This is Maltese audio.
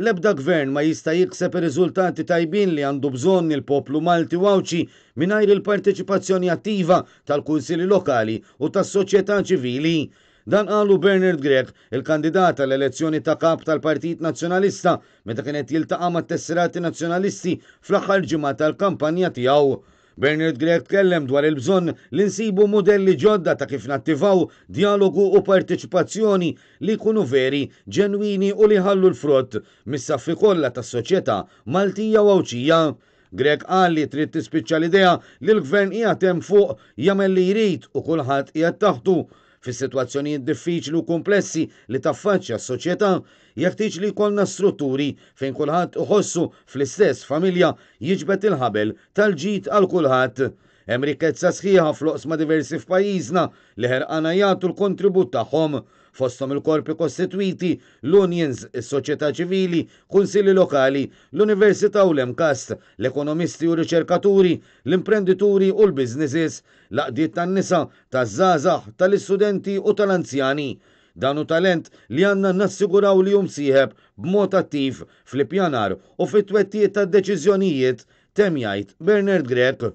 L-ebda gvern ma jista' jikseb ir-riżultati tajbin li għandu bżonn il-poplu Malti u Awċi mingħajr il-parteċipazzjoni attiva tal-kunsilli lokali u tas-soċjetà ċivili. Dan qalu Bernard Grech, il-kandidat tal-elezzjoni ta' kap tal-Partit Nazzjonalista meta kienet jiltaqa' mat-tesserati nazzjonalisti fl-aħħar ġimgħa tal-kampanja tiegħu. Bernard Grech tkellem dwar il-bżonn li nsibu modelli ġodda ta' kif nattivaw dialogu u parteċipazzjoni li jkunu veri, ġenwini u li ħallu l-frott mis-saffi kollha tas-soċjetà Maltija u Awċija. Grech qal li trid tispiċċa l-idea li l-gvern qiegħed hemm fuq jagħmel li jrid u kulħadd qiegħed taħtu. Fis-sitwazzjonijiet diffiċli u komplessi li taffaċċja s-soċjetà jeħtieġ li jkollna strutturi fejn kulħadd iħossu fl-istess familja jiġbed il-ħabel tal-ġid għal kulħadd. Hemm rikkezza sħiħa fl-oqsma diversi f'pajjiżna li ħerqana jagħtu l-kontribut tagħhom fosthom il-korpi kostitwiti, l-unions, is-soċjetà ċivili, kunsilli lokali, l-Università u l-Emkast, l-ekonomisti u riċerkaturi, l-imprendituri u l-businesses, l-aqdiet tan-nisa, taż-żgħażagħ, tal-istudenti u tal-anzjani. Dan hu talent li għandna nassiguraw li jumsieħeb b'mod attiv fl-ippjanar u fit-twettijiet tad-deċiżjonijiet, temm jgħid Bernard Grech.